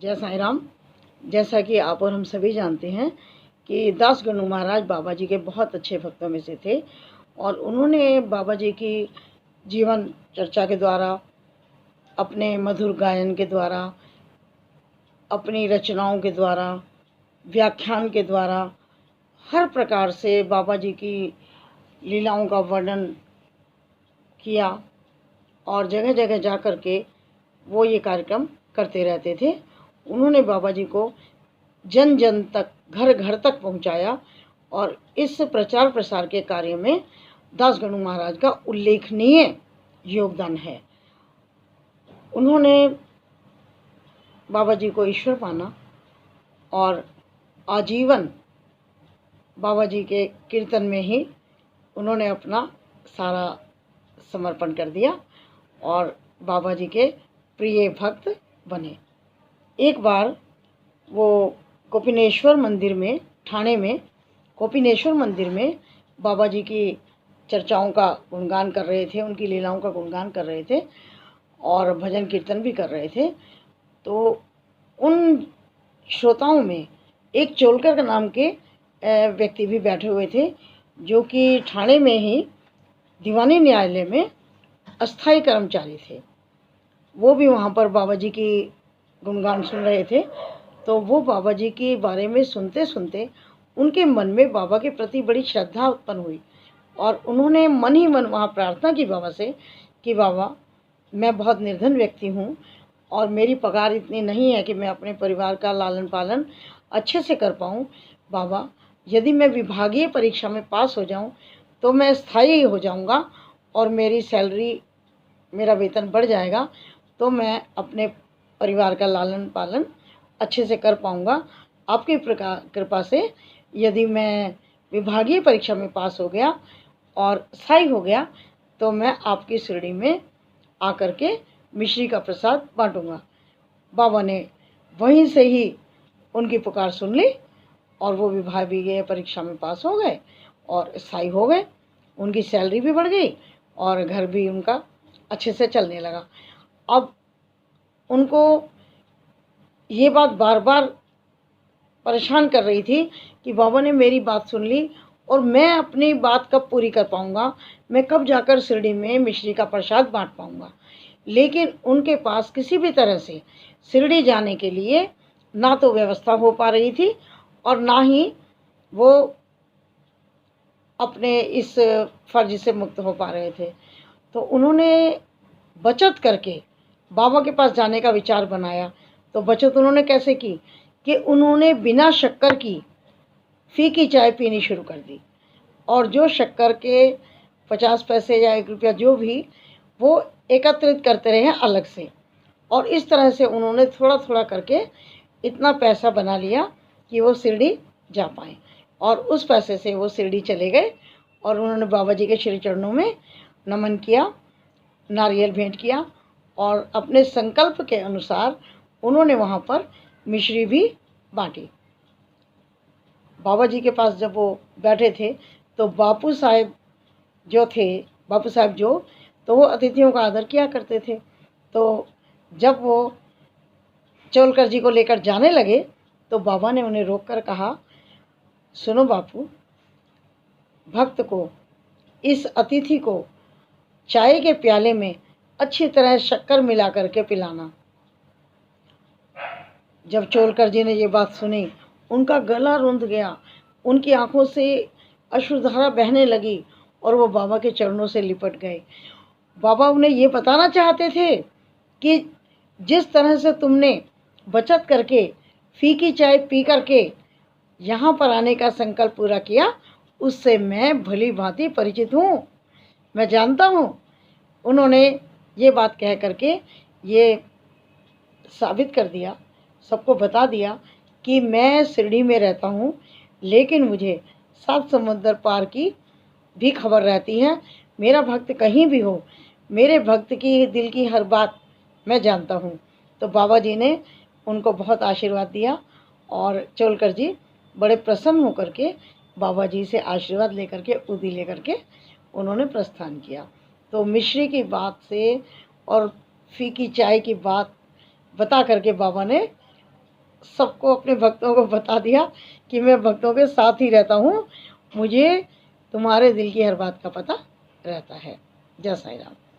जय साईं राम। जैसा कि आप और हम सभी जानते हैं कि दास गणु महाराज बाबा जी के बहुत अच्छे भक्तों में से थे और उन्होंने बाबा जी की जीवन चर्चा के द्वारा, अपने मधुर गायन के द्वारा, अपनी रचनाओं के द्वारा, व्याख्यान के द्वारा हर प्रकार से बाबा जी की लीलाओं का वर्णन किया और जगह जगह जा कर के वो ये कार्यक्रम करते रहते थे। उन्होंने बाबा जी को जन जन तक, घर घर तक पहुंचाया और इस प्रचार प्रसार के कार्य में दास गणु महाराज का उल्लेखनीय योगदान है। उन्होंने बाबा जी को ईश्वर माना और आजीवन बाबा जी के कीर्तन में ही उन्होंने अपना सारा समर्पण कर दिया और बाबा जी के प्रिय भक्त बने। एक बार वो गोपीनेश्वर मंदिर में, ठाणे में गोपीनेश्वर मंदिर में बाबा जी की चर्चाओं का गुणगान कर रहे थे, उनकी लीलाओं का गुणगान कर रहे थे और भजन कीर्तन भी कर रहे थे। तो उन श्रोताओं में एक चोलकर के नाम के व्यक्ति भी बैठे हुए थे, जो कि ठाणे में ही दीवानी न्यायालय में अस्थाई कर्मचारी थे। वो भी वहाँ पर बाबा जी की गुणगान सुन रहे थे। तो वो बाबा जी के बारे में सुनते सुनते उनके मन में बाबा के प्रति बड़ी श्रद्धा उत्पन्न हुई और उन्होंने मन ही मन वहाँ प्रार्थना की बाबा से कि बाबा, मैं बहुत निर्धन व्यक्ति हूँ और मेरी पगार इतनी नहीं है कि मैं अपने परिवार का लालन पालन अच्छे से कर पाऊँ। बाबा, यदि मैं विभागीय परीक्षा में पास हो जाऊँ तो मैं स्थायी हो जाऊँगा और मेरी सैलरी, मेरा वेतन बढ़ जाएगा, तो मैं अपने परिवार का लालन पालन अच्छे से कर पाऊँगा। आपकी कृपा से यदि मैं विभागीय परीक्षा में पास हो गया और स्थायी हो गया तो मैं आपकी शिरडी में आकर के मिश्री का प्रसाद बांटूंगा। बाबा ने वहीं से ही उनकी पुकार सुन ली और वो विभागीय परीक्षा में पास हो गए और स्थायी हो गए। उनकी सैलरी भी बढ़ गई और घर भी उनका अच्छे से चलने लगा। अब उनको ये बात बार बार परेशान कर रही थी कि बाबा ने मेरी बात सुन ली और मैं अपनी बात कब पूरी कर पाऊँगा, मैं कब जाकर शिरडी में मिश्री का प्रसाद बांट पाऊँगा। लेकिन उनके पास किसी भी तरह से शिरडी जाने के लिए ना तो व्यवस्था हो पा रही थी और ना ही वो अपने इस फर्ज से मुक्त हो पा रहे थे। तो उन्होंने बचत करके बाबा के पास जाने का विचार बनाया। तो बचत उन्होंने कैसे की कि उन्होंने बिना शक्कर की फीकी चाय पीनी शुरू कर दी और जो शक्कर के 50 पैसे या 1 रुपया जो भी वो एकत्रित करते रहे अलग से, और इस तरह से उन्होंने थोड़ा थोड़ा करके इतना पैसा बना लिया कि वो शिरडी जा पाए और उस पैसे से वो शिरडी चले गए और उन्होंने बाबा जी के श्री चरणों में नमन किया, नारियल भेंट किया और अपने संकल्प के अनुसार उन्होंने वहाँ पर मिश्री भी बांटी। बाबा जी के पास जब वो बैठे थे तो बापू साहब तो वो अतिथियों का आदर किया करते थे। तो जब वो चोलकर जी को लेकर जाने लगे तो बाबा ने उन्हें रोककर कहा, सुनो बापू, भक्त को, इस अतिथि को चाय के प्याले में अच्छी तरह शक्कर मिला करके पिलाना। जब चोलकर जी ने ये बात सुनी, उनका गला रुंध गया, उनकी आंखों से अश्रुधारा बहने लगी और वो बाबा के चरणों से लिपट गए। बाबा उन्हें ये बताना चाहते थे कि जिस तरह से तुमने बचत करके फीकी चाय पी करके यहाँ पर आने का संकल्प पूरा किया, उससे मैं भली भांति परिचित हूँ, मैं जानता हूँ। उन्होंने ये बात कह करके ये साबित कर दिया, सबको बता दिया कि मैं शिरडी में रहता हूँ लेकिन मुझे 7 समुंदर पार की भी खबर रहती है। मेरा भक्त कहीं भी हो, मेरे भक्त की दिल की हर बात मैं जानता हूँ। तो बाबा जी ने उनको बहुत आशीर्वाद दिया और चोलकर जी बड़े प्रसन्न होकर के बाबा जी से आशीर्वाद लेकर के, उदी लेकर के उन्होंने प्रस्थान किया। तो मिश्री की बात से और फीकी चाय की बात बता करके बाबा ने सबको, अपने भक्तों को बता दिया कि मैं भक्तों के साथ ही रहता हूँ, मुझे तुम्हारे दिल की हर बात का पता रहता है। जय साईं राम।